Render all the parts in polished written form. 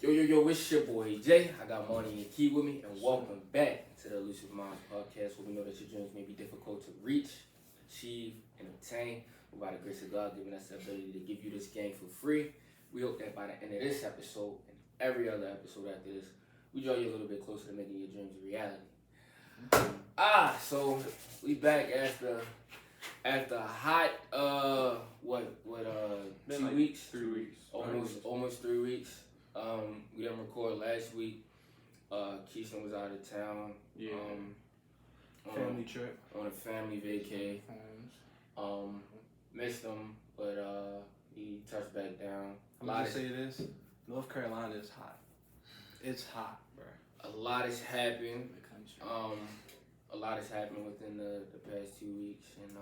Yo, it's your boy Jay. I got Marty and Key with me, and welcome back to the ElusiveMindz podcast, where we know that your dreams may be difficult to reach, achieve, and obtain. But by the grace of God, giving us the ability to give you this game for free. We hope that by the end of this episode and every other episode after this, we draw you a little bit closer to making your dreams a reality. So we back after a hot 2 weeks? 3 weeks. Almost 3 weeks. We didn't record last week. Keisha was out of town. Yeah. Family trip. On a family vacay. Missed him, but he touched back down. I'm gonna say this: North Carolina is hot. It's hot, bro. A lot has happened. A lot has happened within the past 2 weeks, and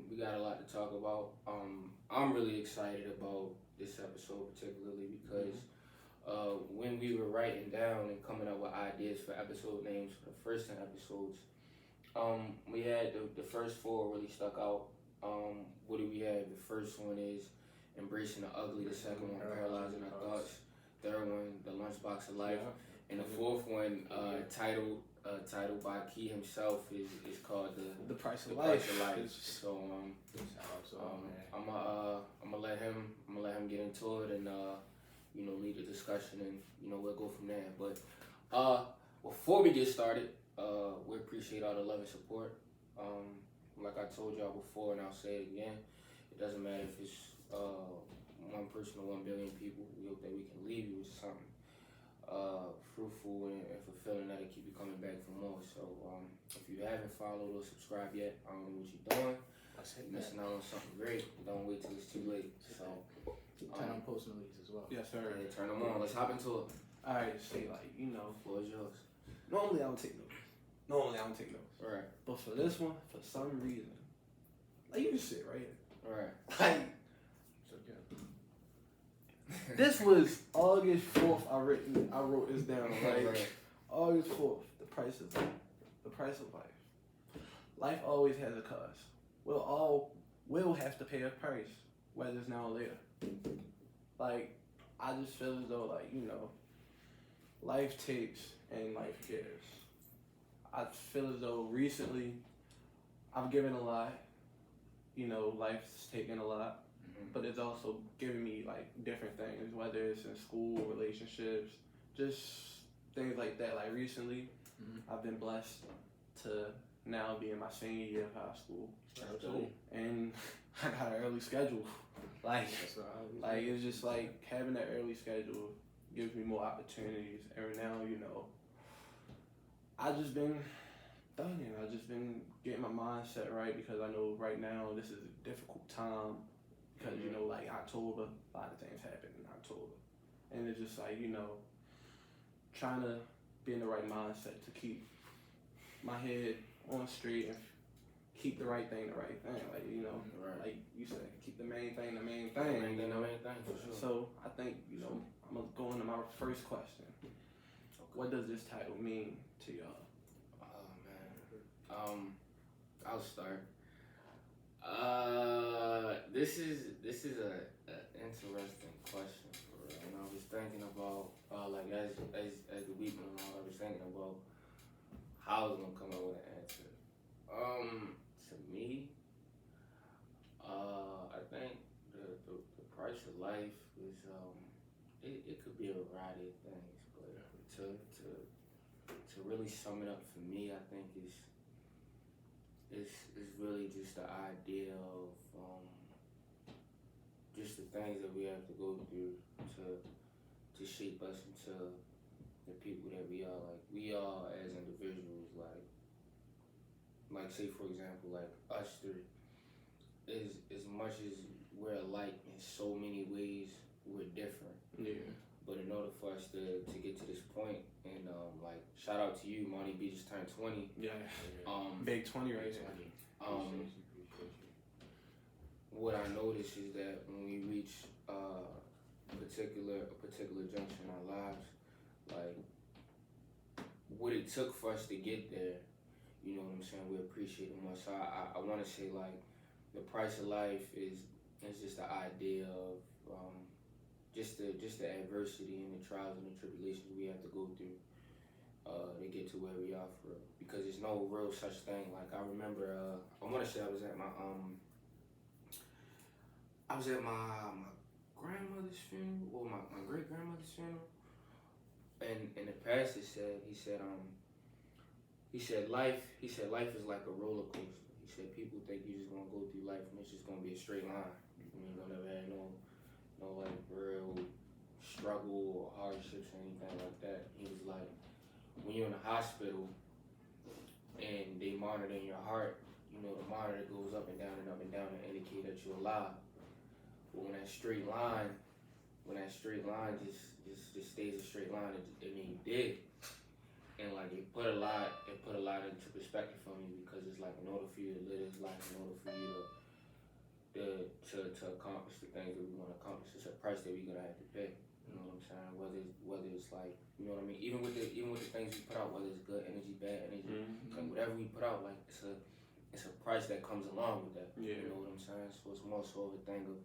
we got a lot to talk about. I'm really excited about this episode, particularly because when we were writing down and coming up with ideas for episode names for the first 10 episodes, we had the first 4 really stuck out. What do we have? The first one is Embracing the Ugly. The second one, Paralyzing Our Thoughts. Third one, The Lunchbox of Life. And the fourth one, titled by Key himself, is called The Price of Life. Life. So I'm gonna let him get into it and lead the discussion, and we'll go from there. But before we get started, we appreciate all the love and support. Like I told y'all before, and I'll say it again, it doesn't matter if it's one person or 1 billion people. We hope that we can leave you with something fruitful and fulfilling that'll keep you coming back for more. So if you haven't followed or subscribed yet, I don't know what you're doing. You're missing out on something great. Don't wait till it's too late. So turn on post notifications as well. Yes, sir. Yeah, turn them on. Let's hop into it. Alright, say Floor is yours. normally I don't take notes. All right. But for this one, for some reason, like you just sit right here. All right. Like So good. this was August 4th. I wrote this down. Right. August 4th. The price of life. Life always has a cost. We'll have to pay a price, whether it's now or later. Like, I just feel as though, life takes and life gives. I feel as though recently I've given a lot. Life's taken a lot, but it's also given me different things, whether it's in school, relationships, just things like that. Like recently, I've been blessed to now be in my senior year of high school. Absolutely. And I got an early schedule. That's what I was It's just having that early schedule gives me more opportunities. And now, I just been studying. I just been getting my mindset right, because I know right now this is a difficult time because, October, a lot of things happen in October. And it's just trying to be in the right mindset to keep my head on straight and keep the right thing the right thing. Right. Like you said, keep the main thing the main The thing. main thing, for sure. So I think, I'm going to go into my first question. What does this title mean to y'all? Oh man. I'll start. This is a interesting question for real. And I was thinking about as the week went on, I was thinking about how I was gonna come up with an answer. To me, I think the price of life is it could be a variety of things, but to really sum it up for me, I think it's really just the idea of just the things that we have to go through to shape us into the people that we are. Like, we are as individuals, like say for example, like us three, is as much as we're alike in so many ways, we're different. Yeah. But in order for us to get to this point, and shout out to you, Monty B just turned 20. Yeah. Big 20 right here. What I notice is that when we reach a particular junction in our lives, what it took for us to get there, you know what I'm saying, we appreciate it more. So I want to say, the price of life is just the idea of just the adversity and the trials and the tribulations we have to go through to get to where we are for real. Because there's no real such thing. Like I remember, I want to say I was at my grandmother's funeral or my great grandmother's funeral, and the pastor said life is like a roller coaster. He said people think you're just gonna go through life and it's just gonna be a straight line. You ain't gonna never have no like real struggle or hardships or anything like that. He was like, when you're in the hospital and they monitoring your heart, you know, the monitor goes up and down and up and down to indicate that you're alive. But when that straight line just stays a straight line, it mean you did. And like it put a lot into perspective for me, because it's like in order for you to live this life, in order for you to accomplish the things that we want to accomplish, it's a price that we're gonna have to pay. You know what I'm saying? Whether it's like, you know what I mean. Even with the things we put out, whether it's good energy, bad energy, like whatever we put out, like it's a price that comes along with that. Yeah. You know what I'm saying? So it's more so of a thing of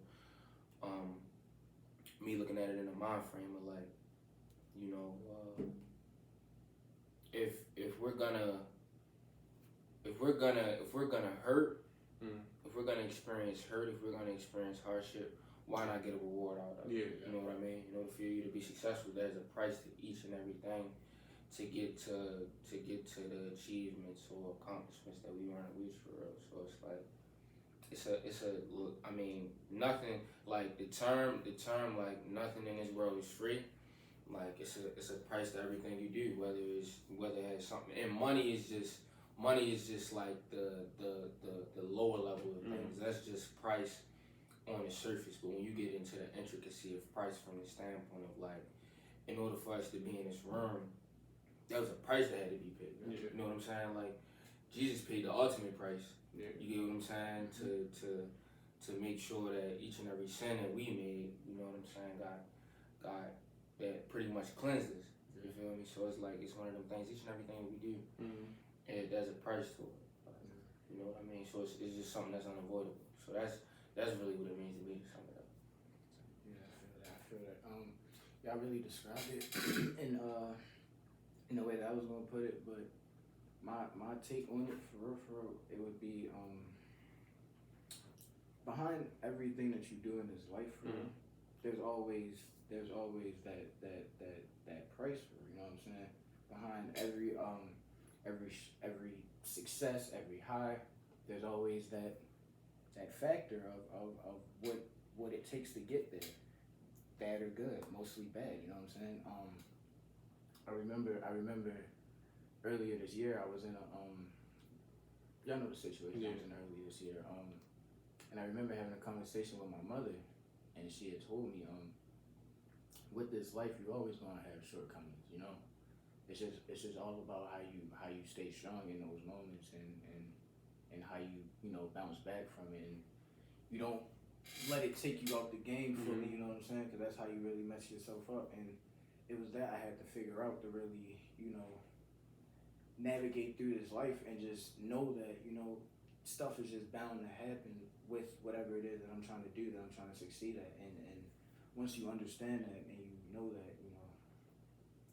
me looking at it in a mind frame of like, you know, if we're gonna hurt, if we're gonna experience hurt, if we're gonna experience hardship, why not get a reward out of it? Yeah. You know what I mean? In order for you to be successful, there's a price to each and everything to get to the achievements or accomplishments that we want to reach for real. So it's like I mean, nothing like the term like nothing in this world is free. Like it's a price to everything you do, whether it has something, and money is just like the lower level of things. That's just price on the surface. But when you get into the intricacy of price from the standpoint of like, in order for us to be in this room, there was a price that had to be paid. Yeah. You know what I'm saying? Like Jesus paid the ultimate price. Yeah. You get what I'm saying? To make sure that each and every sin that we made, you know what I'm saying, God that pretty much cleanses. You feel me? So it's like, it's one of them things, each and everything we do, and there's a price to it. You know what I mean? So it's just something that's unavoidable. So that's really what it means to me, to sum it up. Yeah, I feel that. Y'all really described it in the way that I was gonna put it, but my take on it, for real, it would be behind everything that you do in this life, for real, there's always that price for it, you know what I'm saying? Behind every success, every high, there's always that factor of what it takes to get there, bad or good, mostly bad, you know what I'm saying? I remember earlier this year I was in a y'all know the situation I was in earlier this year, and I remember having a conversation with my mother, and she had told me, with this life, you're always gonna have shortcomings, you know. It's just all about how you stay strong in those moments, and how you know bounce back from it, and you don't let it take you out the game fully, you know what I'm saying? Because that's how you really mess yourself up. And it was that I had to figure out to really, you know, navigate through this life and just know that, you know, stuff is just bound to happen with whatever it is that I'm trying to do, that I'm trying to succeed at. And once you understand that and you know that, you know,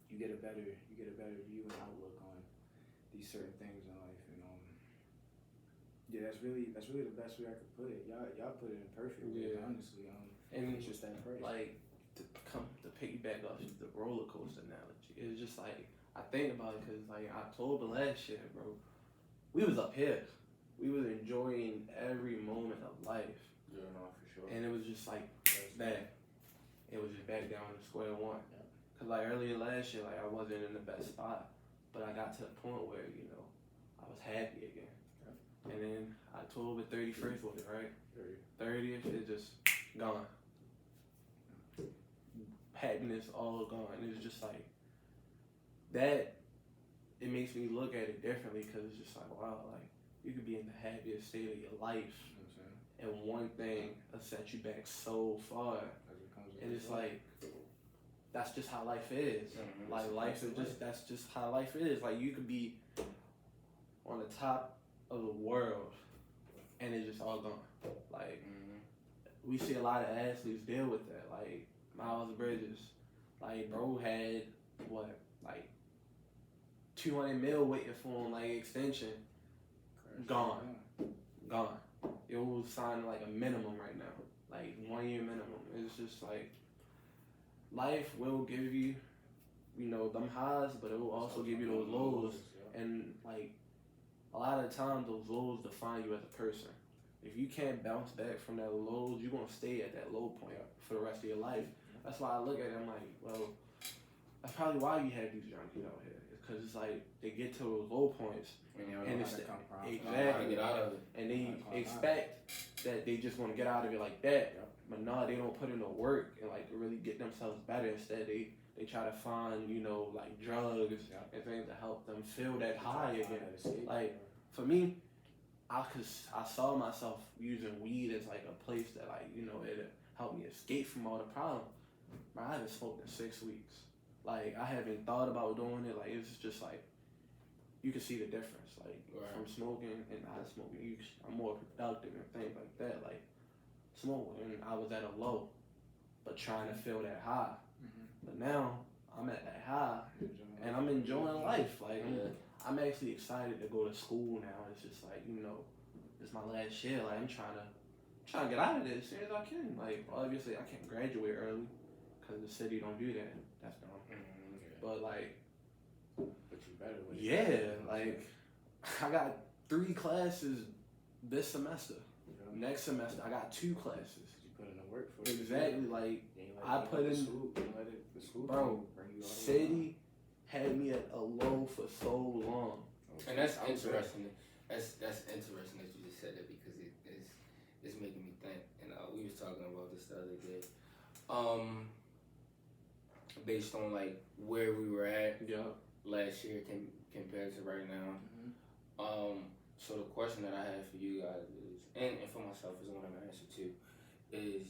you get a better view and outlook on these certain things in life. And yeah, that's really the best way I could put it. Y'all put it in perfect way, honestly. And it's just that price. Like to piggyback off the roller coaster analogy, it's just like I think about it because like October last year, bro, we was up here, we was enjoying every moment of life. Yeah, no, for sure. And it was just like that. It was just back down to square one. Yeah. Cause like earlier last year, like I wasn't in the best spot, but I got to the point where I was happy again. Yeah. And then October 31st was it, right? 30th, it just gone. Happiness all gone. It's just like that. It makes me look at it differently because it's just like, wow, like you could be in the happiest state of your life, and one thing will set you back so far. And it's like that's just how life is. Like life is just that's just how life is. Like you could be on the top of the world, and it's just all gone. Like we see a lot of athletes deal with that. Like Miles Bridges. Like, bro had, what, like, 200 mil waiting for him, like, extension. Gone. It was signed, like, a minimum right now. Like, 1 year minimum. It's just, like, life will give you, you know, them highs, but it will also give you those lows. And, like, a lot of the times, those lows define you as a person. If you can't bounce back from that lows, you're going to stay at that low point for the rest of your life. That's why I look at it, I'm like, well, that's probably why you have these junkies out here. It's because it's like, they get to those low points, and it's exactly, get out of it. And they expect that they just want to get out of it like that. But no, they don't put in the work and, like, really get themselves better. Instead, they try to find, you know, like, drugs and things to help them feel that high again. Like, for me, I saw myself using weed as, like, a place that, like, you know, it helped me escape from all the problems. I haven't smoked in 6 weeks. Like, I haven't thought about doing it. Like, it's just, like, you can see the difference. Like, from smoking and not smoking, I'm more productive and things like that. Like, smoking, I was at a low, but trying to feel that high. But now, I'm at that high, and I'm enjoying life. Like, I'm actually excited to go to school now. It's just like, you know, it's my last year. Like, I'm trying to get out of this as soon as I can. Like, obviously, I can't graduate early because the city don't do that. That's dumb. But, like, but you better with like, I got 3 classes this semester. Next semester, I got 2 classes. You put in the work for it. Exactly. Like, I put in, the school bro, city had me at a low for so long. And that's interesting. That's interesting that you just said that, because it's making me think. And we was talking about this the other day. Based on, like, where we were at last year compared to right now. So the question that I have for you guys is, and for myself is one I'm gonna answer too, is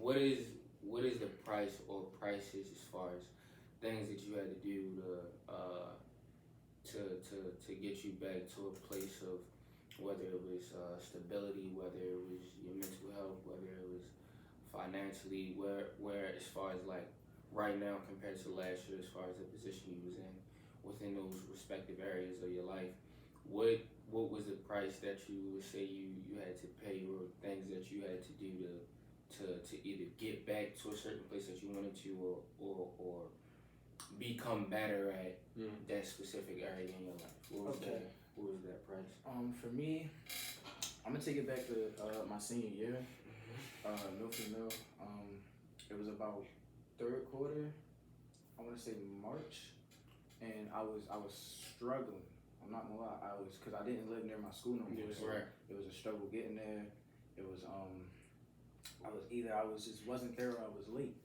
what is the price or prices as far as things that you had to do to get you back to a place of, whether it was stability, whether it was your mental health, whether it was financially, where as far as, like, right now compared to last year, as far as the position you was in within those respective areas of your life, what was the price that you would say you had to pay, or things that you had to do to either get back to a certain place that you wanted to, or become better at that specific area in your life? What was that price? For me, I'm gonna take it back to my senior year. Milford Mill. It was about 3rd quarter. I want to say March, and I was struggling. I'm not gonna lie. Because I didn't live near my school no more. So it was a struggle getting there. It was I just wasn't there, or I was late,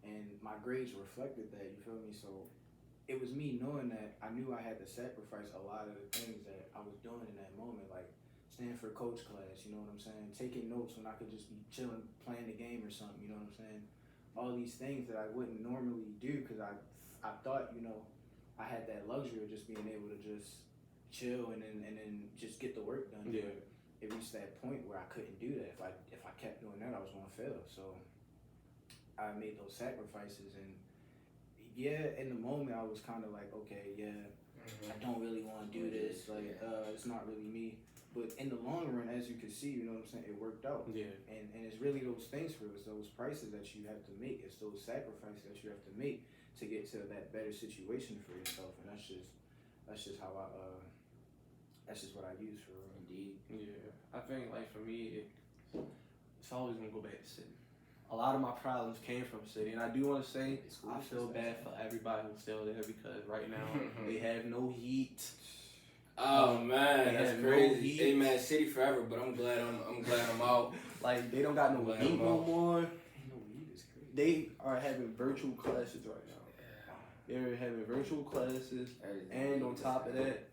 and my grades reflected that. You feel me? So it was me knowing that I knew I had to sacrifice a lot of the things that I was doing in that moment, like staying for coach class, you know what I'm saying? Taking notes when I could just be chilling, playing the game or something, you know what I'm saying? All these things that I wouldn't normally do, because I thought, you know, I had that luxury of just being able to just chill and then just get the work done. Yeah. But it reached that point where I couldn't do that. If I kept doing that, I was gonna fail. So I made those sacrifices, and in the moment I was kind of like, okay, I don't really want to do this. Like, it's not really me. But in the long run, as you can see, you know what I'm saying, it worked out. Yeah. And it's really those things for us, those prices that you have to make. It's those sacrifices that you have to make to get to that better situation for yourself. And that's just how that's just what I use for real. Indeed. Yeah. I think, like, for me, it's always gonna go back to city. A lot of my problems came from city, and I do want to say I feel bad for everybody who's still there, because right now they have no heat. Oh man, that's crazy. Hey man, city forever, but I'm glad I'm out. Like, they don't got no heat no more. No weed is crazy. They are having virtual classes right now. They're having virtual classes, and on top of that,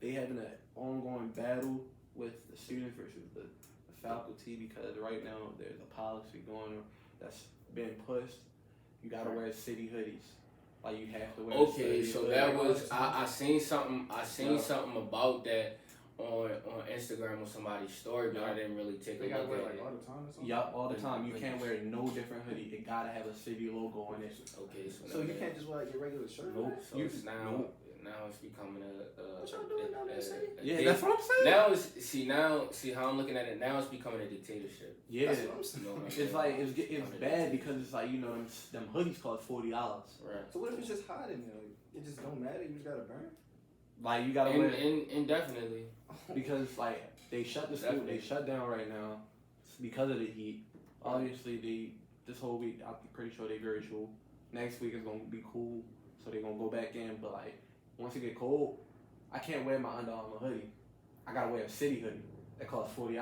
they having an ongoing battle with the students versus the faculty, because right now there's a policy going on that's being pushed. You gotta wear city hoodies. Like, you have to wear. Okay, so that was I seen something about that on Instagram on somebody's story, but I didn't really take a They gotta look wear at like it. all the time or something. Yup, all the time. You can't wear no different hoodie. It gotta have a city logo on it. Okay, So you can't just wear like your regular shirt. Nope. So it's now it's becoming What y'all doing down there, city? Yeah, that's what I'm saying. Now see how I'm looking at it. Now it's becoming a dictatorship. Yeah, That's what I'm saying. You know what I'm it's saying? like it's bad because it's like, you know, them hoodies cost $40. Right. So what if it's just hot in there? Like, it just don't matter. You just gotta burn. Like you gotta wear Indefinitely. because like they shut the school, they shut down right now because of the heat. Obviously, this whole week I'm pretty sure they virtual. Next week is gonna be cool, so they're gonna go back in. But like once it get cold, I can't wear my Under Armour hoodie. I gotta wear a city hoodie that costs $40.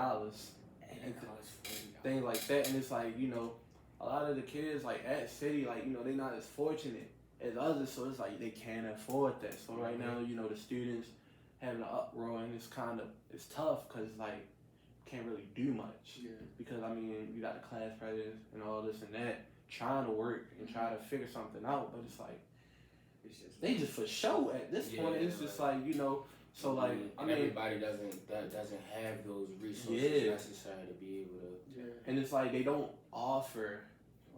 And it costs $40. Things like that, and it's like, you know, a lot of the kids like at city, like, you know, they're not as fortunate as others, so it's like they can't afford that. So right now, you know, the students having an uproar, and it's tough because like can't really do much. Yeah. Because I mean, you got the class presidents and all this and that trying to work and try to figure something out, but it's like they just for show at this point. It's just like, you know. So like, I mean, everybody doesn't have those resources necessary to be able to. Yeah. And it's like they don't offer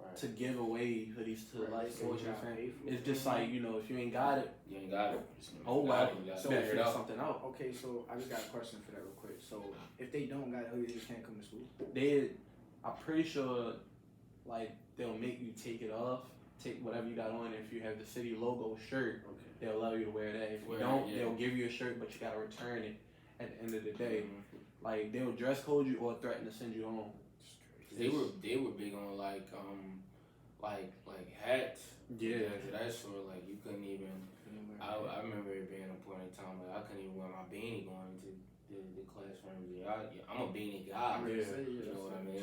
Right. to give away hoodies to Right, like so soldiers. you gotta pay for it. It's just like, you know, if you ain't got it, You ain't got it. oh well, You gotta so figure it figure out. something out. Okay, so I just got a question for that real quick. So if they don't got a hoodie, they just can't come to school. I'm pretty sure, like they'll make you take it off, take whatever you got on. If you have the city logo shirt, Okay. they'll allow you to wear that. If you Wear don't, it, yeah. they'll give you a shirt, but you gotta return it at the end of the day. Mhm. Like they'll dress code you or threaten to send you home. They were big on like hats. Yeah. That's sort of like you couldn't even. I remember it being a point in time where I couldn't even wear my beanie going into the classroom. I'm a beanie guy. You know what I mean?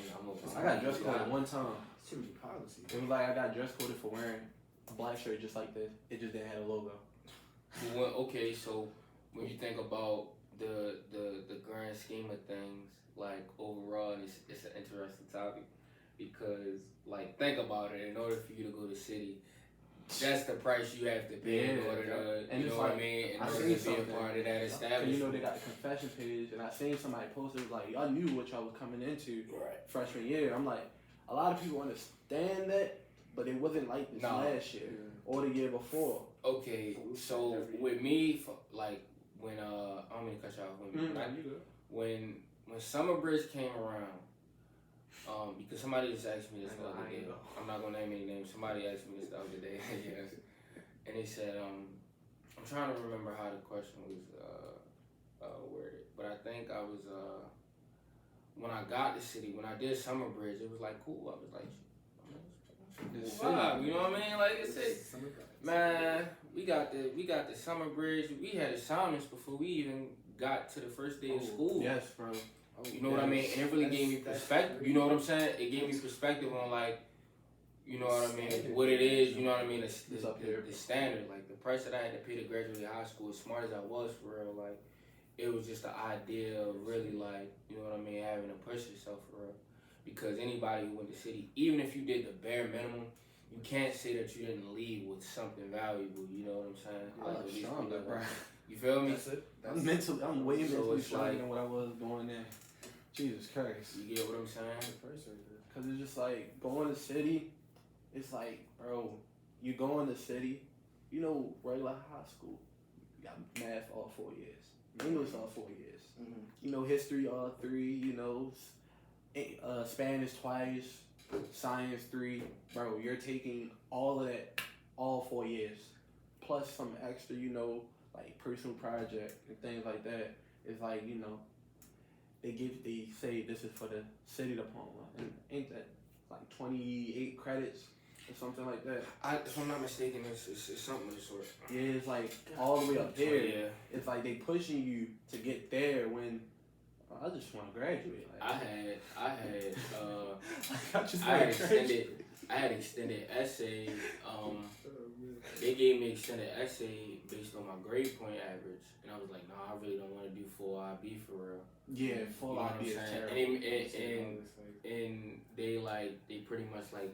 I got dress coded one time. It's too many policy. It was like I got dress coded for wearing a black shirt just like this. It just didn't have a logo. Okay, so when you think about the grand scheme of things, like overall, and it's an interesting topic because, like, think about it. In order for you to go to city, that's the price you have to pay in order to, and you know what I mean? In order to be a part of that And establishment. you know they got the confession page, and I seen somebody posted like, y'all knew what y'all was coming into freshman year. I'm like, a lot of people understand that, but it wasn't like this last year or the year before. Okay, so with me, like when I don't mean to cut you off. When summer bridge came around, because somebody just asked me this the other day. I'm not gonna name any names. Somebody asked me this the other day, yes, and they said, I'm trying to remember how the question was worded, but I think I was when I got to city, when I did summer bridge, it was like cool. I was like, vibe, you know what I mean? Like it's man, we got the summer bridge. We had assignments before we even got to the first day of school. Yes, bro. You know what I mean? And it really gave me perspective. You know what I'm saying? It gave me perspective on like, you know what I mean? What it is. You know what I mean? The standard, like the price that I had to pay to graduate high school. As smart as I was, for real, like it was just the idea of really like, you know what I mean, having to push yourself for real. Because anybody who went to city, even if you did the bare minimum, you can't say that you didn't leave with something valuable. You know what I'm saying? Like, bro. You feel me? That's it. I'm way So mentally it's stronger like- than what I was going there. Jesus Christ. You get what I'm saying? Cause it's just like going to city. It's like, bro, you go in the city. You know, regular high school. You got math all 4 years. English all 4 years. Mm-hmm. You know, history all 3. You know, Spanish twice. Science 3. Bro, you're taking all of that all 4 years. Plus some extra, you know, like personal project and things like that. It's like, you know, they say this is for the city diploma, and ain't that like 28 credits or something like that? If I'm not mistaken, it's something of the sort. Yeah, it's like all the way up there. Yeah. It's like they pushing you to get there when I just want to graduate. Like, I had extended essay. They gave me extended essay based on my grade point average, and I was like, nah, I really don't want to do full IB for real. Yeah, full You know what IB is I'm terrible. saying? And they pretty much like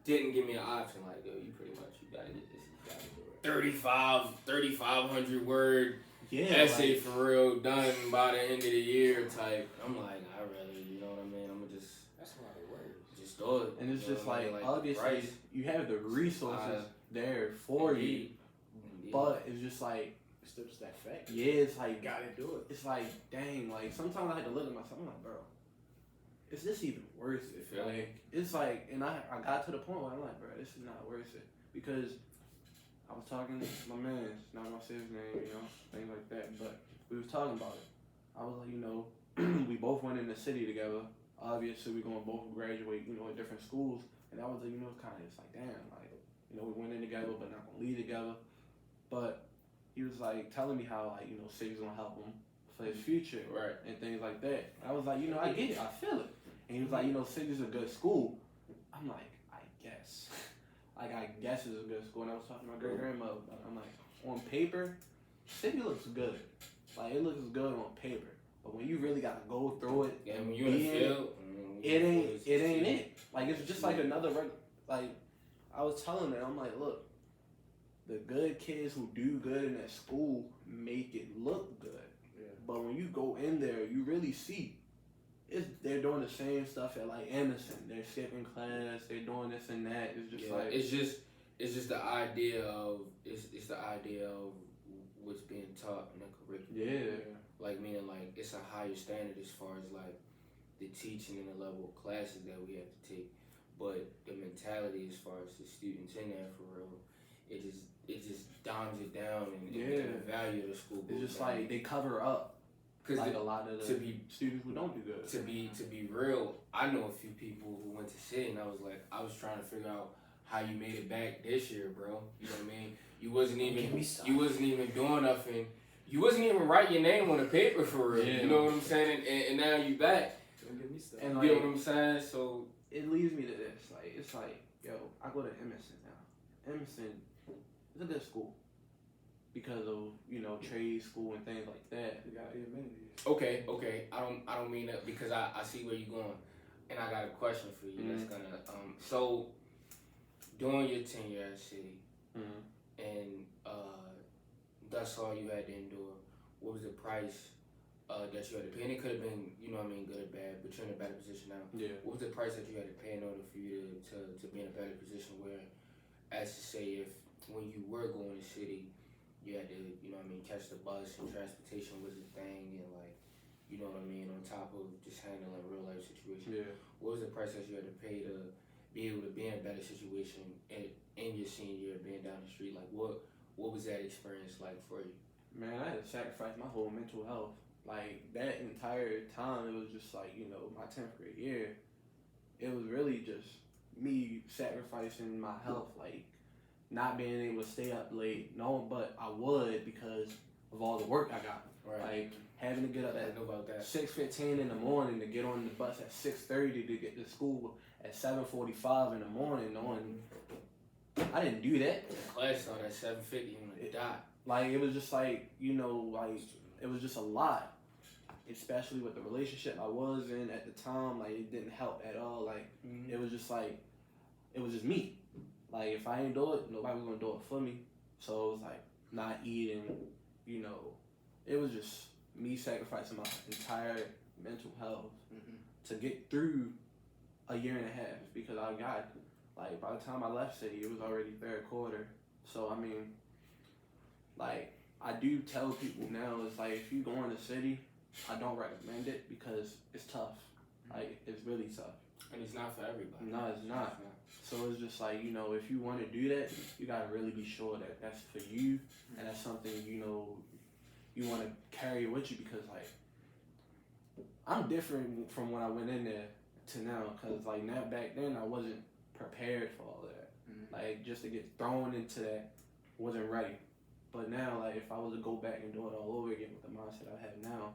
didn't give me an option. Like, yo, you gotta get this. You gotta do it. 3,500 word essay for real done by the end of the year type. I'm like, I rather, you know what I mean? I'm gonna just. That's a lot of words. Just do it. And it's just like obviously you have the resources there for you, but it's just like it's just that fact. Yeah, it's like you gotta do it. It's like dang, like sometimes I had to look at myself. I'm like, bro, is this even worth it? Yeah. Like it's like, and I got to the point where I'm like, bro, this is not worth it because I was talking to my man, not gonna say his name, you know, things like that, but we was talking about it. I was like, you know, we both went in the city together. Obviously, we're gonna both graduate, you know, at different schools, and I was like, you know, kind of just like, damn, like, you know, we went in together, but not gonna leave together. But he was like telling me how, like, you know, city's gonna help him for his future, right, and things like that. I was like, you know, I get it, I feel it. And he was like, you know, city's a good school. I'm like, I guess, like, I guess it's a good school. And I was talking to my great grandmother. I'm like, on paper, city looks good. Like, it looks good on paper. But when you really gotta go through it, and when you're in the field, it ain't it. Like, it's just like another like I was telling her, I'm like, look, the good kids who do good in that school make it look good. Yeah. But when you go in there, you really see they're doing the same stuff at like Emerson. They're skipping class, they're doing this and that. It's just like it's just the idea of it's the idea of what's being taught in the curriculum. Yeah. Like meaning like it's a higher standard as far as like the teaching and the level of classes that we have to take, but the mentality as far as the students in there for real, it just dimes it down and the value of the school. It's just down. Like they cover up. Like a lot of the students who don't do good. To be real, I know a few people who went to city, and I was trying to figure out how you made it back this year, bro. You know what I mean? You wasn't even doing nothing. You wasn't even writing your name on the paper for real. Yeah. You know what I'm saying? And now you back. Don't give me stuff. And you like, get what I'm saying? So it leads me to this. Like it's like, yo, I go to Emerson now. Emerson is a good school. Because of, you know, trade school and things like that. You got the amenities. Okay. I don't mean that because I see where you're going, and I got a question for you. That's gonna so during your tenure at City, and that's all you had to endure. What was the price that you had to pay? And it could have been, you know what I mean, good or bad, but you're in a better position now. Yeah. What was the price that you had to pay in order for you to be in a better position where, as to say, if when you were going to City, you had to, you know what I mean, catch the bus and transportation was a thing and like, you know what I mean, on top of just handling real life situations. Yeah. What was the price that you had to pay to be able to be in a better situation in your senior year, being down the street? Like what was that experience like for you? Man, I had to sacrifice my whole mental health. Like that entire time, it was just like, you know, my 10th grade year, it was really just me sacrificing my health, like not being able to stay up late. No, but I would because of all the work I got. Right. Like having to get up at know about that. 6:15 in the morning to get on the bus at 6:30 to get to school at 7:45 in the morning. Knowing I didn't do that. Class on at 7:50 on the dot. Like it was just like, you know, like it was just a lot. Especially with the relationship I was in at the time, like it didn't help at all. Like it was just like it was just me. Like if I ain't do it, nobody was gonna do it for me. So it was like not eating, you know. It was just me sacrificing my entire mental health to get through a year and a half because I got like by the time I left City, it was already third quarter. So I mean, like I do tell people now, it's like if you go into City, I don't recommend it because it's tough. Like it's really tough. And it's not for everybody. No, it's not. So it's just like, you know, if you want to do that, you got to really be sure that that's for you and that's something, you know, you want to carry with you because, like, I'm different from when I went in there to now because, like, now back then I wasn't prepared for all that. Like, just to get thrown into that, wasn't ready. But now, like, if I was to go back and do it all over again with the mindset I have now,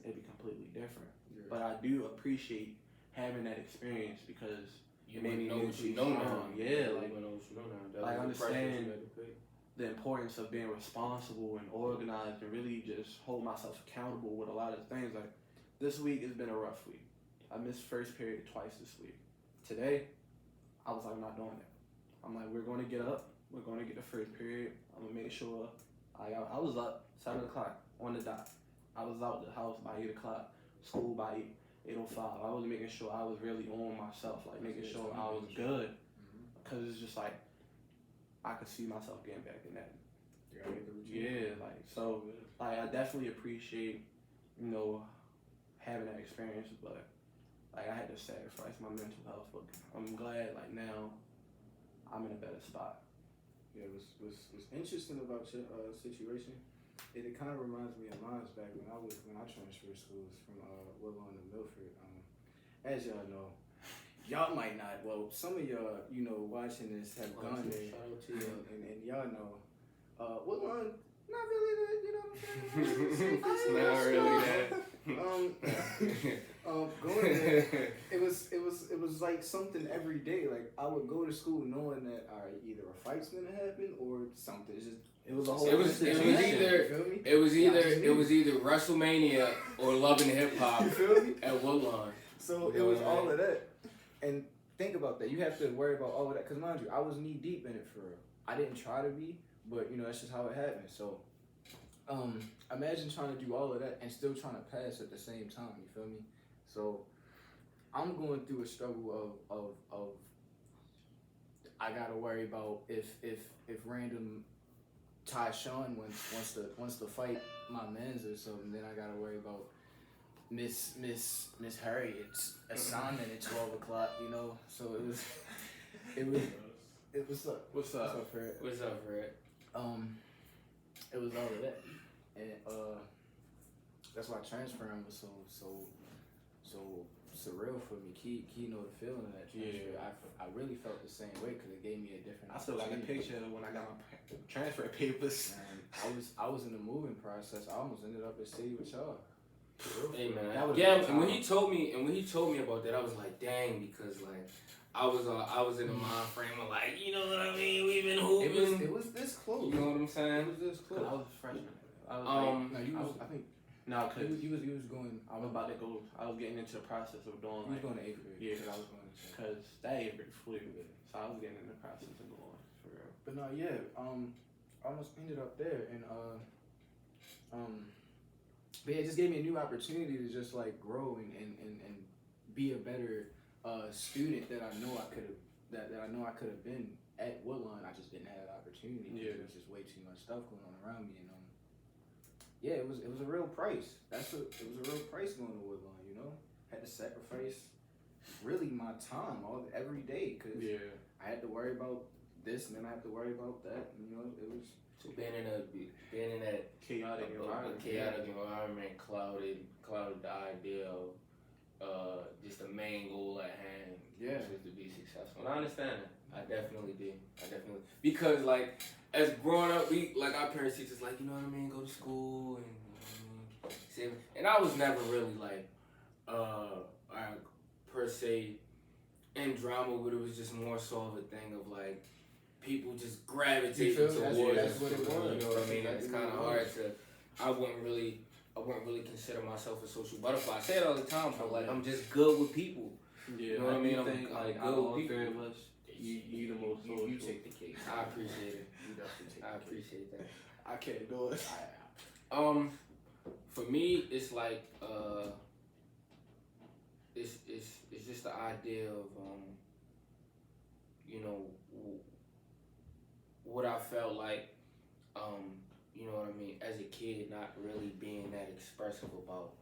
it'd be completely different. Yeah. But I do appreciate having that experience because you made me know what you know now. Yeah, like you know what you know now. Like understand the importance of being responsible and organized and really just hold myself accountable with a lot of things. Like this week has been a rough week. I missed first period twice this week. Today, I was like, I'm not doing that. I'm like, we're going to get up. We're going to get the first period. I'm going to make sure I was up 7 o'clock on the dot. I was out the house by 8 o'clock. School by 8:05. I was making sure I was really on myself, like making sure I was good, because it's just like I could see myself getting back in that. Yeah, like so, like I definitely appreciate, you know, having that experience, but like I had to sacrifice my mental health. But I'm glad, like now, I'm in a better spot. Yeah, what's interesting about your situation, it kind of reminds me of mine back when I transferred schools from Woodlawn to Milford. As y'all know, y'all might not. Well, some of y'all, you know, watching this have gone there, and y'all know, Woodlawn not really the, you know what I'm saying? It's not really that. Going there, it was like something every day. Like I would go to school knowing that either a fight's gonna happen or something. It was a whole. It was either WrestleMania or Loving Hip Hop at Woodlawn. So it was all of that. And think about that. You have to worry about all of that. Because mind you, I was knee deep in it for real. I didn't try to be, but you know, that's just how it happened. So imagine trying to do all of that and still trying to pass at the same time. You feel me? So I'm going through a struggle of I gotta worry about if random Tyshawn wants to fight my mans or something, then I gotta worry about Miss Harriet's assignment at 12 o'clock, you know. So it was What's up, Fred? What's up, Fred? It was all of that, and that's why transferring was so surreal for me. Key know the feeling of that transfer. Yeah. I really felt the same way because it gave me a different. I still got a picture when I got my transfer papers. Man, I was in the moving process. I almost ended up at City with y'all. Hey man, and when he told me about that, I was like, dang, because like I was in the mind frame of like, you know what I mean? We've been hooping. It was this close. You know what I'm saying? It was this close. I was a freshman. He was going. I was about to go. I was getting into the process of doing. He was going to 8th grade. Yeah, because I was going to. Because that 8th grade flew. So I was getting in the process of going for real. But no, yeah. I almost ended up there, and but yeah, it just gave me a new opportunity to just like grow and be a better student that I know I could have that been at Woodlawn. I just didn't have that opportunity. Yeah. There was just way too much stuff going on around me, and yeah, it was a real price. It was a real price going to Woodlawn. You know, had to sacrifice really my time every day because I had to worry about this and then I had to worry about that. And, you know, it was. So being in that chaotic environment clouded the idea of just the main goal at hand, which is to be successful. And I understand that. I definitely do. Because like as growing up, we like our parents teach us like, you know what I mean, go to school and you know what I mean, and I was never really like per se in drama, but it was just more so of a thing of like people just gravitating towards that's what it was. You know what I mean? It's kind of hard to. I wouldn't really consider myself a social butterfly. I say it all the time, but like I'm just good with people. Yeah, you know what I mean? I'm like good with people. You the most social. You take the cake. I appreciate it. You definitely take I appreciate that. I can't do it. For me, it's like it's just the idea of you know. What I felt like, you know what I mean, as a kid, not really being that expressive about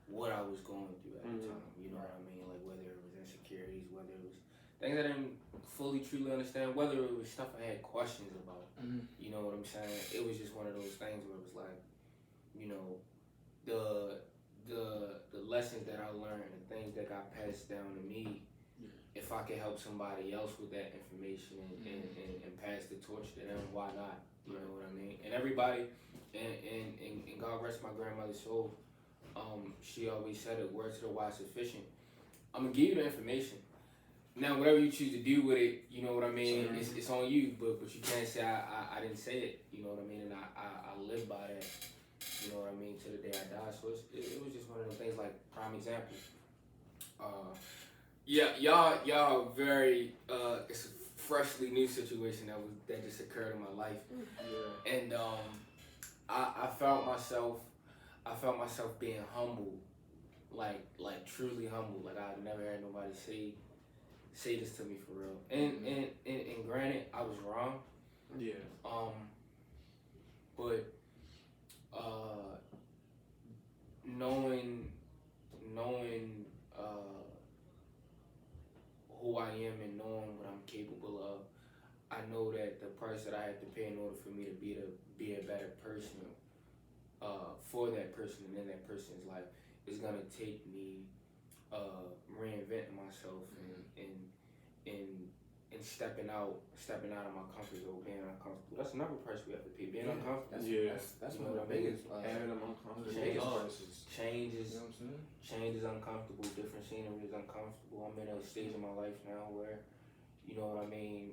what I was going through at the time. You know what I mean? Like whether it was insecurities, whether it was things I didn't fully, truly understand, whether it was stuff I had questions about. You know what I'm saying? It was just one of those things where it was like, you know, the lessons that I learned, the things that got passed down to me. If I could help somebody else with that information and pass the torch to them, why not? You know what I mean? And everybody, and God rest my grandmother's soul, she always said it, words to the wise sufficient. I'm going to give you the information. Now, whatever you choose to do with it, you know what I mean, it's on you, but you can't say I didn't say it, you know what I mean, and I live by that, you know what I mean, to the day I die. So it was just one of those things, like, prime example. Yeah, y'all very. It's a freshly new situation that just occurred in my life, and I felt myself being humble, like truly humble. Like I've never had nobody say this to me for real. And granted, I was wrong. Yeah. But knowing who I am and knowing what I'm capable of, I know that the price that I have to pay in order for me to be a better person for that person and in that person's life is gonna take me reinventing myself and stepping out of my comfort zone, being uncomfortable. That's another price we have to pay. Being uncomfortable. That's one of the biggest. Having them uncomfortable. Change is You know what I'm saying? change is uncomfortable. Different scenery is uncomfortable. I'm in a stage of my life now where, you know what I mean.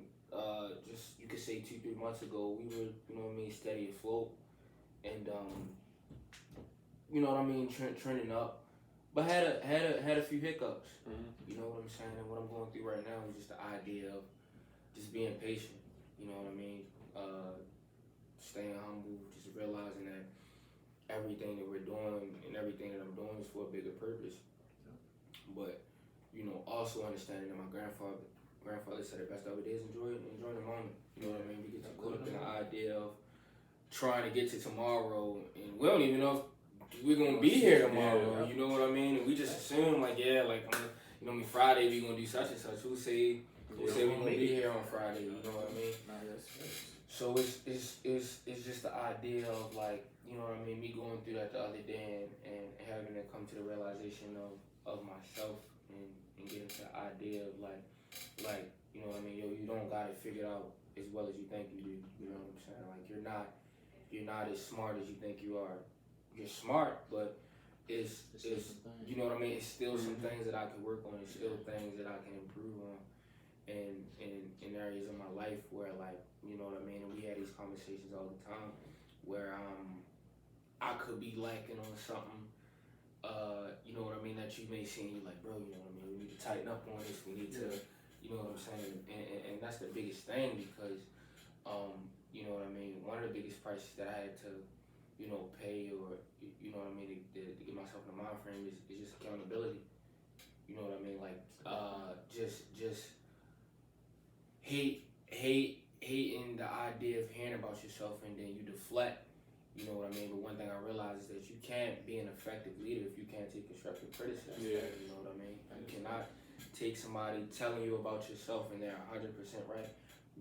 Just you could say 2-3 months ago we were, you know what I mean, steady afloat, and you know what I mean, trending up, but had a few hiccups. You know what I'm saying, and what I'm going through right now is just the idea of just being patient. You know what I mean, staying humble, just realizing that everything that we're doing and everything that I'm doing is for a bigger purpose. But you know, also understanding that my grandfather said the best of it is enjoy the moment. You know what I mean? We get caught up in the idea of trying to get to tomorrow, and we don't even know if we're gonna be here tomorrow. You know what I mean? And we just assume like, yeah, like you know, I mean, Friday we gonna do such and such. Who say we gonna be here on Friday? You know what I mean? So it's just the idea of like, you know what I mean, me going through that the other day and having to come to the realization of myself and getting to the idea of like, you know what I mean, yo, you don't got it figured out as well as you think you do. You know what I'm saying? Like you're not as smart as you think you are. You're smart, but it's you know what I mean, it's still some things that I can work on, it's still things that I can improve on in areas of my life where, like, you know what I mean, and we had these conversations all the time where I could be lacking on something, you know what I mean, that you may see and you're like, bro, you know what I mean, we need to tighten up on this, we need to, you know what I'm saying, and that's the biggest thing because, you know what I mean, one of the biggest prices that I had to, you know, pay or, you know what I mean, to get myself in the mind frame is just accountability. You know what I mean, like, just hating the idea of hearing about yourself and then you deflect. You know what I mean? But one thing I realized is that you can't be an effective leader if you can't take constructive criticism. You know what I mean? You cannot take somebody telling you about yourself and they're 100% right.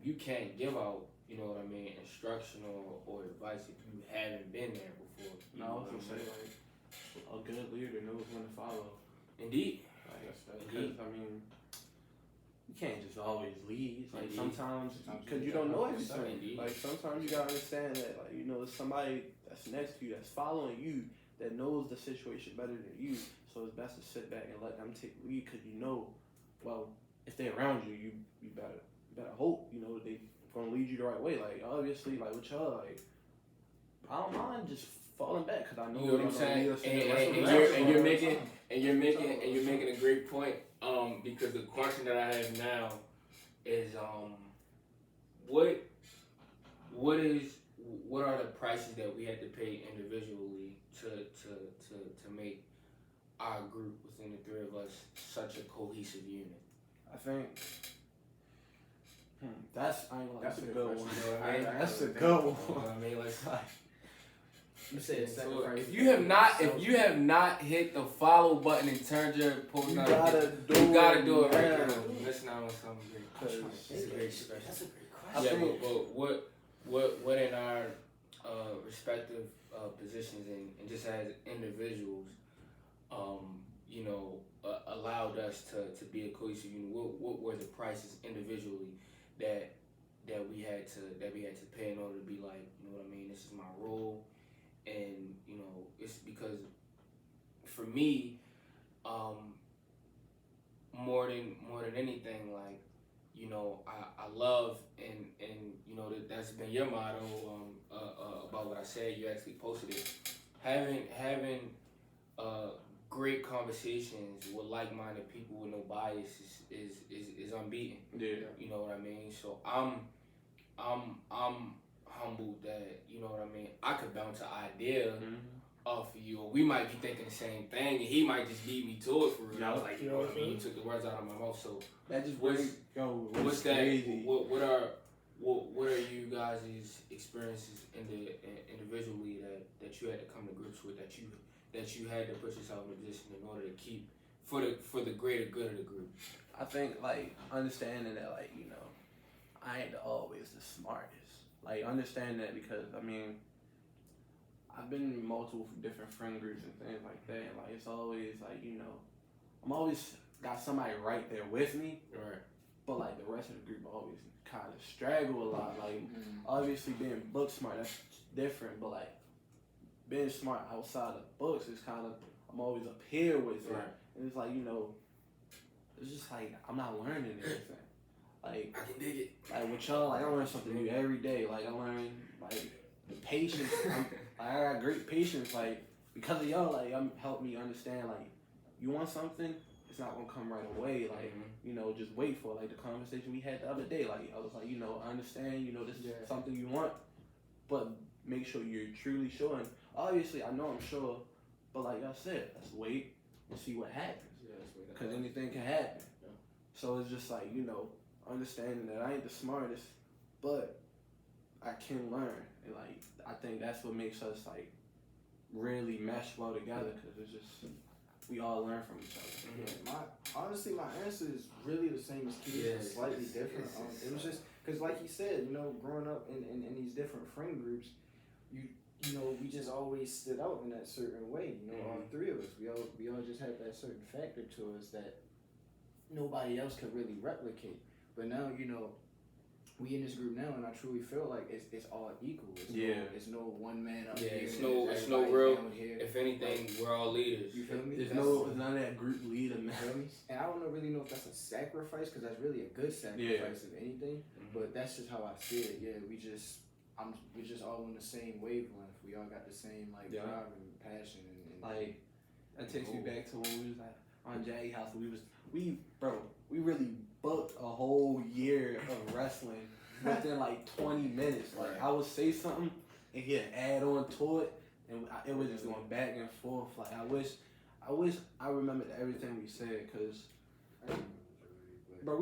You can't give out, you know what I mean, instruction or advice if you haven't been there before. No, I was gonna say, like, a good leader knows when to follow. Indeed. Like, because, I mean, you can't just always lead. Like, sometimes because you don't know everything. Like, sometimes you gotta understand that, like, you know, there's somebody that's next to you, that's following you, that knows the situation better than you. So it's best to sit back and let them take lead because you know, well, if they're around you, you better hope, you know, they gonna lead you the right way. Like, obviously, like with y'all, like, I don't mind just falling back because I know, you know what I'm saying. And you're making a great point. Because the question that I have now is, what are the prices that we had to pay individually to make our group within the three of us such a cohesive unit? I think. That's a good one. That's a good one. I mean, like, you said if you have not hit the follow button and turned your post you notifications, you gotta do it right now. Listen out on something great. That's a great question. Yeah, but what in our respective positions and just as individuals, you know, allowed us to be a cohesive unit. What were the prices individually that we had to pay in order to be like, you know what I mean, this is my role, and you know, it's because for me, more than anything, like, you know, I love and you know that's been your motto about what I said. You actually posted it. Having great conversations with like-minded people with no bias is unbeaten. Yeah. You know what I mean? So I'm humbled humbled that, you know what I mean, I could bounce an idea off of you, or we might be thinking the same thing, and he might just beat me to it for real. I was like, you know what I mean, you took the words out of my mouth. So that just what's that? crazy. What are you guys' experiences individually that you had to come to grips with, that you had to put yourself in a position in order to keep for the greater good of the group? I think like understanding that, like, you know, I ain't always the smartest. Like, understand that, because I mean, I've been in multiple different friend groups and things like that, and like it's always like, you know, I'm always got somebody right there with me, Right. but like the rest of the group always kind of straggle a lot. Like, obviously being book smart, that's different, but like being smart outside of books is kind of, I'm always up here with it. Right. And it's like, you know, it's just like I'm not learning anything. Like, I can dig it. like with y'all, like I learn something new every day. Like I learn like the patience. I got great patience. Like because of y'all, like helped me understand. Like you want something, it's not gonna come right away. Like you know, just wait for it. Like the conversation we had the other day. Like I was like, you know, I understand. You know, this is something you want, but make sure you're truly sure. And obviously, I know I'm sure, but like I said, let's wait and see what happens. Because anything can happen. Yeah. So it's just like, you know, understanding that I ain't the smartest, but I can learn. And like, I think that's what makes us like really mesh well together, because it's just, we all learn from each other. Yeah, honestly, my answer is really the same as Keith's, but slightly different. It was just, because like he said, you know, growing up in these different friend groups, you know, we just always stood out in that certain way. You know, all three of us, we all just had that certain factor to us that nobody else could really replicate. But now, you know, we in this group now, and I truly feel like it's all equal. It's no one man up here. It's no real. If anything, we're all leaders. You feel me? There's none of that group leader, man. And I don't really know if that's a sacrifice, because that's really a good sacrifice of anything. But that's just how I see it. Yeah, we're just all on the same wavelength. We all got the same like drive and passion and like that takes me back to when we was like on Jaggy House. We really booked a whole year of wrestling within like 20 minutes. Like I would say something and he'd add on to it, and it was just going back and forth. Like I wish I remembered everything we said, because bro,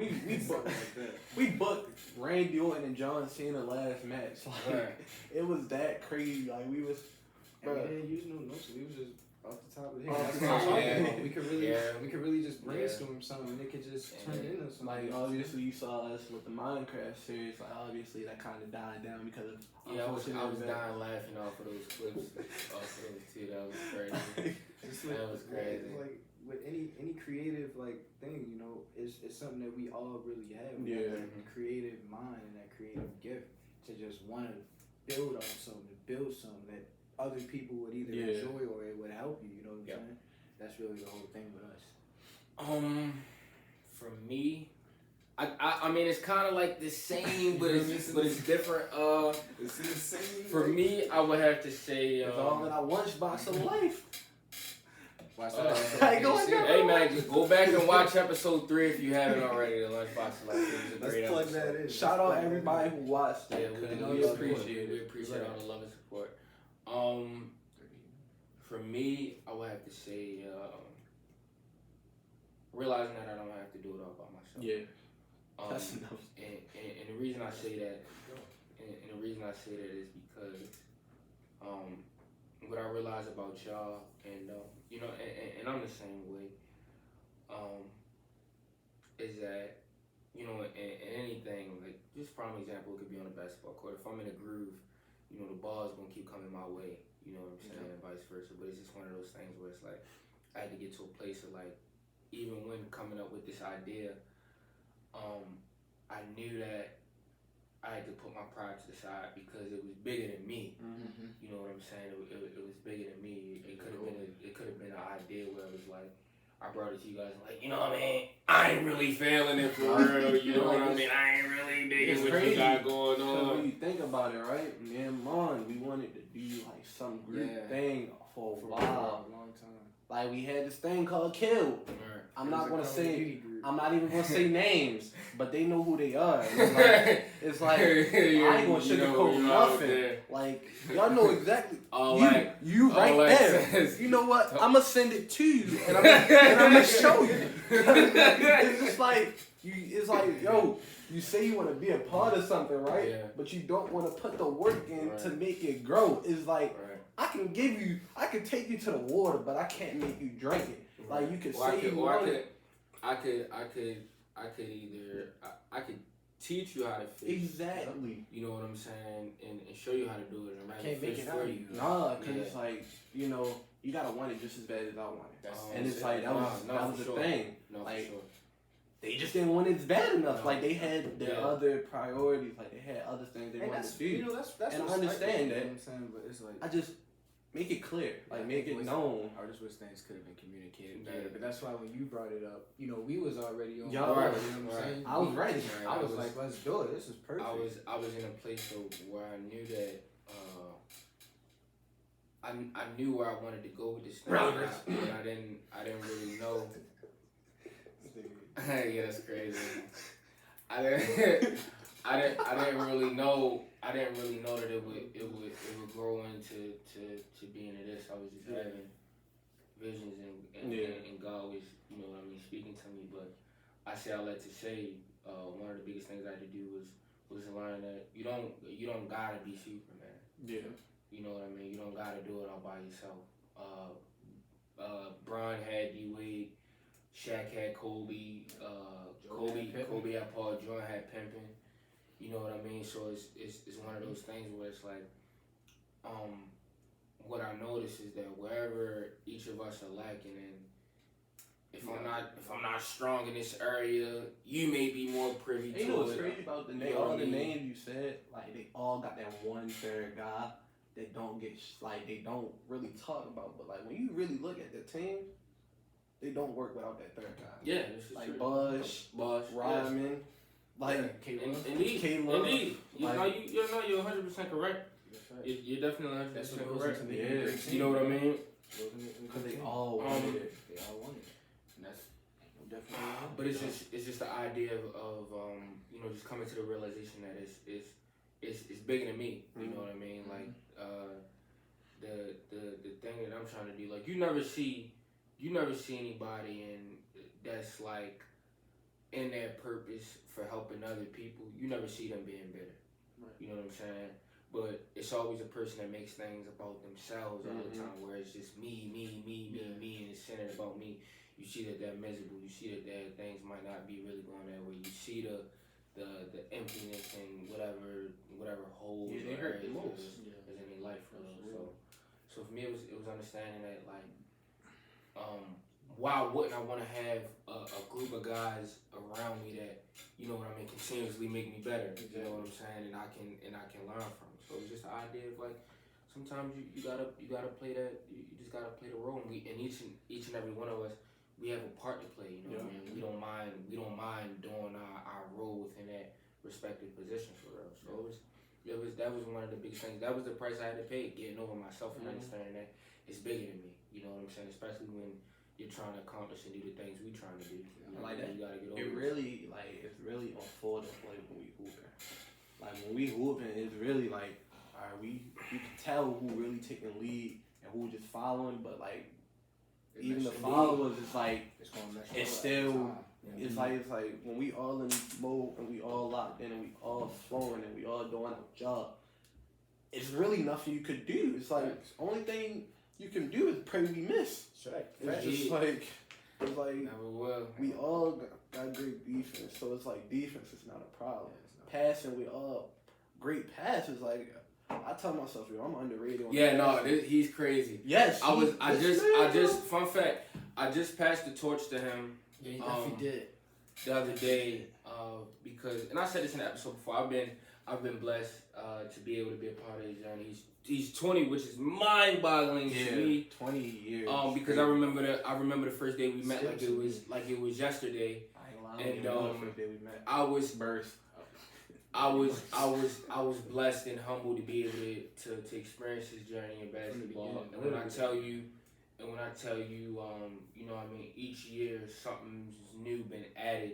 we booked Randy Orton and John Cena last match. Like it was that crazy. Like we was, bro. We didn't use no notes. We was just off the top of the head. That's what I'm talking about. We could really just brainstorm something, and it could just turn into something. Like obviously you saw us with the Minecraft series. Like obviously that kind of died down because of I was dying laughing off of those clips. Off of those two, that was crazy. That was crazy. Like with any creative like thing, you know, it's something that we all really have. We have that creative mind and that creative gift to just want to build off something, to build something that other people would either enjoy or it would help you. You know what I'm saying? That's really the whole thing with us. For me, I mean it's kind of like the same, but it's different. It's the same. For me, I would have to say it's all in our lunchbox of life. Hey man, just go back and watch episode 3 if you haven't already. The Lunchbox of Life. It was a great plug episode. That in. Shout out everybody who watched it. Yeah, we appreciate it. We appreciate all the love and support. For me, I would have to say realizing that I don't have to do it all by myself. Yeah. That's enough. And the reason I say that, is because what I realize about y'all, and you know, and I'm the same way, is that, you know, in anything, like just prime example, it could be on a basketball court. If I'm in a groove, you know, the ball is gonna keep coming my way. You know what I'm saying, and vice versa. But it's just one of those things where it's like I had to get to a place of like, even when coming up with this idea, I knew that I had to put my pride to the side because it was bigger than me. You know what I'm saying? It was bigger than me. It could have been an idea where it was like, I brought it to you guys like, you know what I mean? I ain't really feeling it for real. You know what I mean? I ain't really digging what you got going on. When you think about it, right? Me and Mon, we wanted to do like some group thing for a while. For a long time. Like we had this thing called Kill. I'm not even gonna say names, but they know who they are. It's like I ain't gonna sugarcoat nothing. Like y'all know exactly. You right there. You know what? I'm gonna send it to you, and I'm gonna show you. It's just like it's like, yo, you say you want to be a part of something, right? Yeah. But you don't want to put the work in to make it grow. It's like I can take you to the water, but I can't make you drink it. Like you could I could teach you how to fish. Exactly. You know what I'm saying, and show you how to do it. And can't make it for out you. Nah, cause it's like, you know, you gotta want it just as bad as I want it. And it's like that was the thing. No, like, for sure. They just didn't want it bad enough. Like they had their other priorities. Like they had other things they wanted to do. You know, that's and I understand that. You know what I'm saying, but it's like I just make it clear, like make it known. I just wish things could have been communicated better. But that's why when you brought it up, you know, we was already on. Y'all board, you know what I'm saying? I was ready. I was like, let's do it. This is perfect. I was in a place where I knew that I knew where I wanted to go with this thing, but I didn't really know. Yeah, that's crazy. I didn't really know that it would grow into being this. I was just having visions and God was, you know what I mean, speaking to me. But I say all that to say, one of the biggest things I had to do was learn that you don't gotta be Superman. Yeah. You know what I mean? You don't gotta do it all by yourself. Bron had D-Wade, Shaq had Kobe, Kobe had Paul, Jordan had Pimpin'. You know what I mean? So it's one of those things where it's like, what I notice is that wherever each of us are lacking in, if I'm not strong in this area, you may be more privy to it. You know what's crazy about the names you said? Like they all got that one third guy that don't get they don't really talk about. But like when you really look at the team, they don't work without that third guy. Yeah, this is like true. Bush, Ryman, like Indeed. You're 100% correct. You're definitely 100% correct. Yeah. You know what I mean? Because they all wanted it. They all wanted it. And that's definitely. But it's just the idea of you know, just coming to the realization that it's bigger than me. You know what I mean? Like the thing that I'm trying to do. Like you never see anybody that's like in their purpose for helping other people. You never see them being bitter. Right. You know what I'm saying? But it's always a person that makes things about themselves all the time, where it's just me, and it's centered about me. You see that they're miserable. You see that things might not be really going that way. You see the emptiness and whatever holes they hurt the most is in their life for them. So for me, it was understanding that like, why wouldn't I want to have a group of guys around me that, you know what I mean, continuously make me better. You know what I'm saying, and I can learn from. So it's just the idea of like, sometimes you gotta play that. You just gotta play the role. And each and every one of us, we have a part to play. You know what I mean? We don't mind doing our role within that respective position for real. So that was one of the biggest things. That was the price I had to pay, getting over myself and understanding that it's bigger than me. You know what I'm saying? Especially when you're trying to accomplish and do the things we trying to do. Like that. You gotta get over it's really on full display when we hooping. Like when we hooping, it's really like, alright, we can tell who really taking lead and who just following, but like even the followers, it's like it's still it's like when we all in mode and we all locked in and we all flowing and we all doing our job, it's really nothing you could do. It's like the only thing you can do is pray we miss. It's just like we all got great defense, so it's like defense is not a problem. Passing, we all great passes. Like I tell myself, yo, I'm underrated. He's crazy. Yes, I just fun fact, I just passed the torch to him. Yeah, he definitely did. The other day, because, and I said this in the episode before, I've been blessed to be able to be a part of his journey. He's 20, which is mind-boggling to me. 20 years. Because I remember the first day we met like it was yesterday. I ain't lying. And I was burst. I was blessed and humbled to be able to experience his journey in basketball. And when I tell you, you know what I mean, each year something's new been added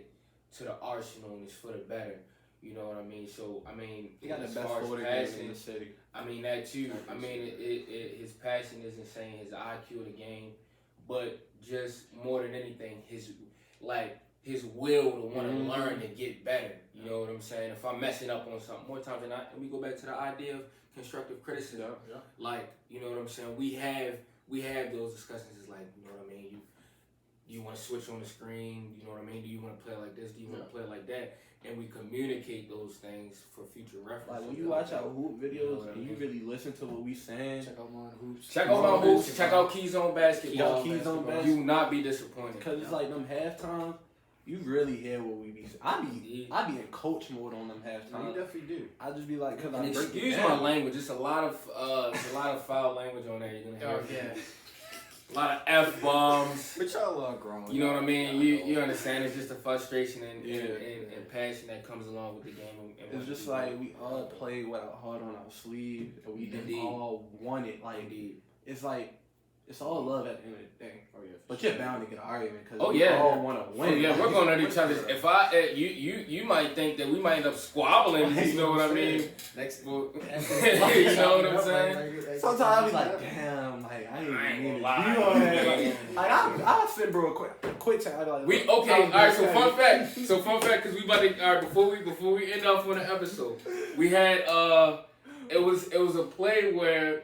to the arsenal and it's for the better. You know what I mean? So I mean, he got the as best far as forward passing, game in the city. I mean that too. I mean his passion is insane, his IQ of the game, but just more than anything, his will to want to learn and get better. You know what I'm saying? If I'm messing up on something more times than not, and we go back to the idea of constructive criticism. Yeah. Like, you know what I'm saying? We have those discussions. It's like, you know what I mean? You want to switch on the screen? You know what I mean? Do you want to play like this? Do you want to play like that? And we communicate those things for future reference. Like when you watch our hoop videos and you really listen to what we saying. Check out my hoops. Check out my hoops. Check out Keys on Basketball. Keys on Basketball. You will not be disappointed. Because it's like them halftime. You really hear what we be saying. I be in coach mode on them halftime. You definitely do. I just be like, cause and I excuse my language. It's a lot of foul language on there. You're gonna hear. Yeah. A lot of F-bombs. But y'all are grown. You know what I mean? You understand? It's just the frustration and passion that comes along with the game. And it's just like we all play with our heart on our sleeve, and we all want it. Like it's like it's all love at the end of the day. Oh yeah. But you're bound to get an argument because we all want to win. Oh yeah, we're going at each other's. If you might think that we might end up squabbling. You know what I mean? Next, you know what I'm saying? Sometimes I be like, damn, like I ain't gonna mean lie. to. You know what I mean? Like I'll send bro a quick time. Like, All right. So fun fact, because we about to. All right, before we end off on the episode, we had it was a play where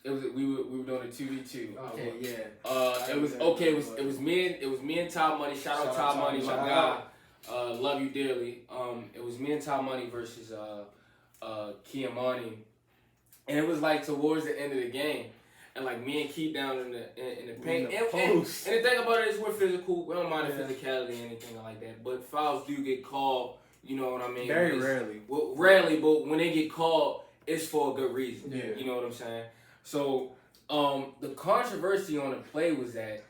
we were doing a 2v2. Okay, yeah. It was me and Todd Money. Shout out Todd Money, my guy. Love you dearly. It was me and Todd Money versus Kiamani, and it was like towards the end of the game, and like me and Keith down in the paint. And the thing about it is we're physical. We don't mind the physicality or anything like that, but fouls do get called. You know what I mean? Very rarely. Well, rarely, but when they get called, it's for a good reason. Yeah. You know what I'm saying? So, the controversy on the play was that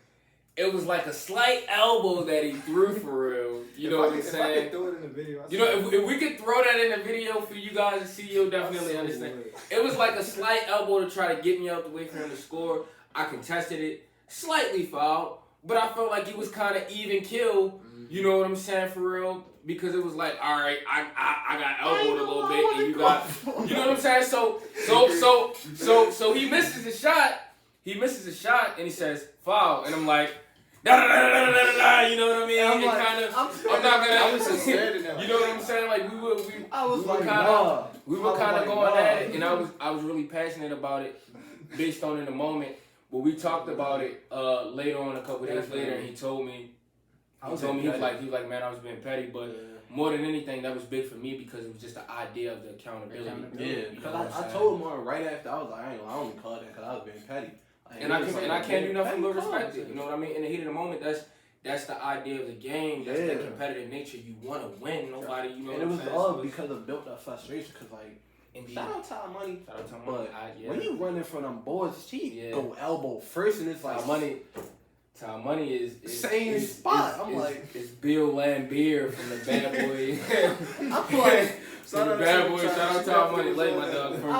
it was like a slight elbow that he threw for real. You know what I'm saying? If I could throw it in the video, you know, if we could throw that in the video for you guys to see, you'll definitely understand. It was like a slight elbow to try to get me out the way for him to score. I contested it, slightly fouled, but I felt like it was kind of even kill. You know what I'm saying, for real? Because it was like, all right, I got elbowed a little bit, and you got, you know what I'm saying? So he misses a shot. He misses a shot, and he says foul, and I'm like, da da da da da da da. You know what I mean? I'm like, I'm not gonna. I was just scared of that. You know what I'm saying? Like we were kind of going at it, and I was really passionate about it, based on in the moment. But we talked about it later on, a couple days later, and he told me. He was like, man, I was being petty, but more than anything, that was big for me because it was just the idea of the accountability. Yeah, because I told him right after, I was like, I only called that because I was being petty. Like, and I can't do nothing but respect it. You know what I mean? In the heat of the moment, that's the idea of the game. That's the competitive nature. You want to win. Nobody, you know. And it was all because of built up frustration. Because Indeed. Shout out to Money. But when you running from them boys, go elbow first, and it's like Tom Money is same spot. I'm like, it's Bill Lambier from the Bad Boy. I'm like, shout out Tom Money, like my dog from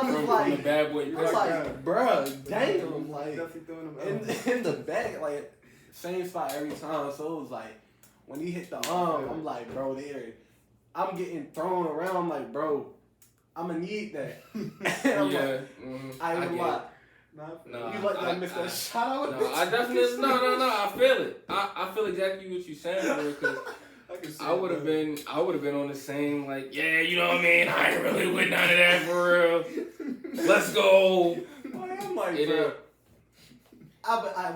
the Bad Boy. I was like, bruh, damn, like in the back, like same spot every time. So it was like when he hit the arm, I'm like, bro, I'm getting thrown around. I'm like, bro, I'm gonna need that. I ain't gonna lie. No, you like that miss that shot out? No, I definitely no. I feel it. I feel exactly what you're saying, because I would have been on the same, like, yeah, you know what I mean. I ain't really with none of that for real. Let's go. I'm like, bro.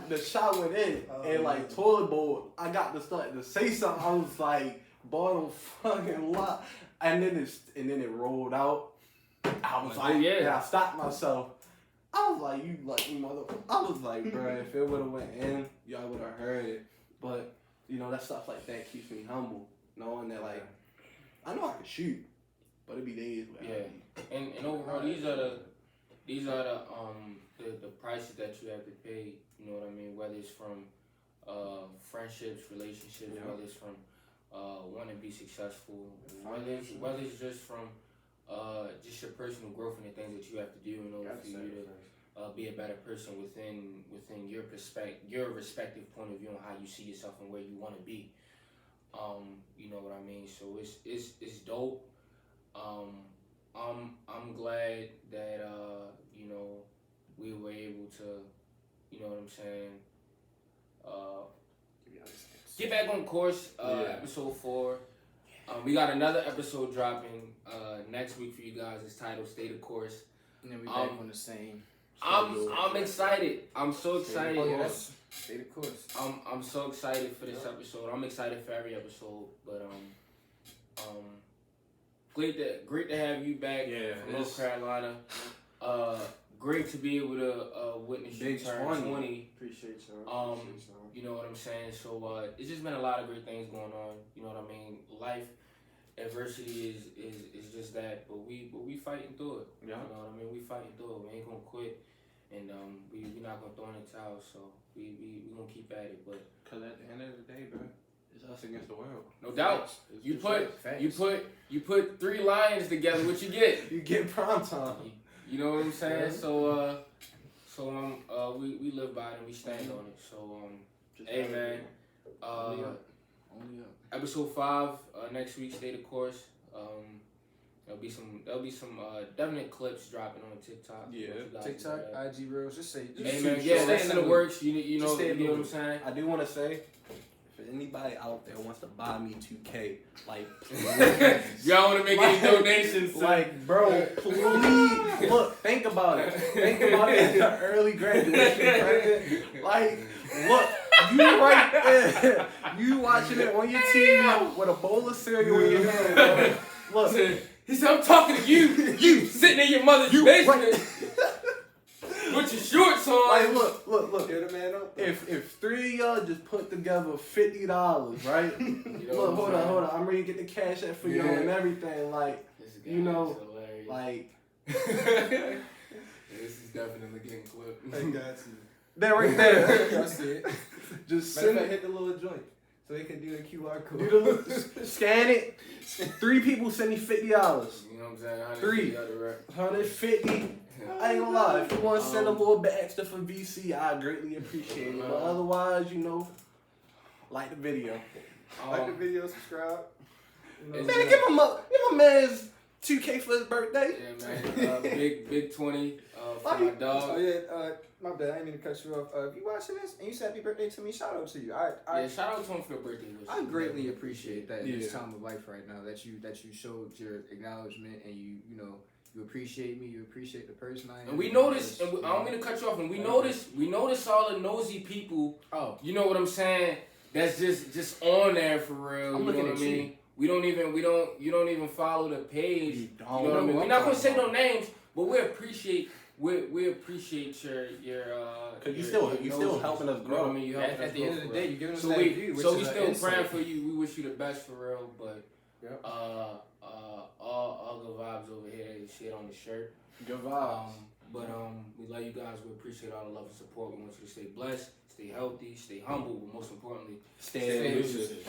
The shot went in and like toilet bowl. I got to start to say something. I was like, bottom fucking lot, and then it rolled out. I was like, I stopped myself. I was like, you lucky mother. I was like, bro, if it would have went in, y'all would have heard it. But you know, that stuff like that keeps me humble, knowing that like I know I can shoot, but it be days where and overall these are the prices that you have to pay. You know what I mean? Whether it's from friendships, relationships, whether it's from want to be successful, whether it's just from just your personal growth and the things that you have to do in order for you to be a better person within your respective point of view on how you see yourself and where you want to be. You know what I mean? So it's dope. I'm glad that you know, we were able to, you know what I'm saying, get back on course. Episode 4. We got another episode dropping next week for you guys. It's titled "Stay the Course." And then we back on the same. I'm excited. I'm so excited. Stay the course. I'm so excited for this episode. I'm excited for every episode, but great to have you back from North Carolina. Great to be able to witness you turn 20. Appreciate y'all. You know what I'm saying? So it's just been a lot of great things going on. You know what I mean? Life, adversity is just that, but we fighting through it. Yeah. You know what I mean? We fighting through it. We ain't gonna quit, and we not gonna throw in the towel. So we gonna keep at it. But cause at the end of the day, bro, it's us against the world. no doubt. You put 3 lions together. What you get? You get prime time. You know what I'm saying? Yeah. So we live by it and we stand on it. So hey man, Only up. episode 5 next week. Stay the course. There'll be some definite clips dropping on TikTok. Yeah, TikTok, IG Reels. Just say. Hey man, that's in the works. You know what I'm saying. I do want to say, if anybody out there wants to buy me 2K, like, y'all want to make any donations? Like, bro, please look. Think about it. Think about it as an early graduation. Like, look. You right there. You watching it on your TV with a bowl of cereal in your hand. Bro. Look. He said, I'm talking to you. You sitting in your mother's basement with your shorts on. Like, look. Get a man up. If 3 of y'all just put together $50, right? Look, hold on. I'm ready to get the cash out for y'all and everything. Like, you know, like. This is definitely getting clipped. I got you. They're right there. I see it. Just Matter send of it. fact, hit the little joint so they can do the QR code. Do the little, scan it. 3 people send me $50. You know what I'm saying? 3. 150. I ain't gonna lie. If you want to send a little bit extra for VC, I greatly appreciate it. But otherwise, you know, like the video. Like the video, subscribe. You know, Man, give my man's 2K for his birthday. Yeah, man. Big 20 for my dog. Oh yeah, my bad. I didn't mean to cut you off. If you watching this and you said happy birthday to me, shout out to you. Yeah, shout out to him for the birthday wish. I greatly appreciate that in this Yeah. time of life right now. That you showed your acknowledgement and you know you appreciate me. You appreciate the person I am. And we notice, and I don't mean to cut you off. And we notice all the nosy people. Oh, You know what I'm saying? That's just on there for real. I'm You know looking what I at you. mean? You don't even follow the page. You You know what I mean? know We're what not I'm gonna say talking no names, but we appreciate your Cause you your still nosy. helping us You know what I grow. mean? You helping us at the grow end of the for day, real. you're giving us So that we view, which so is we an still insight. praying for you. We wish you the best for real, but Yep. all good vibes over here. Shit on the shirt. Good vibes. But we love you guys. We appreciate all the love and support. We want you to stay blessed, stay healthy, stay humble, but most importantly, Stay elusive.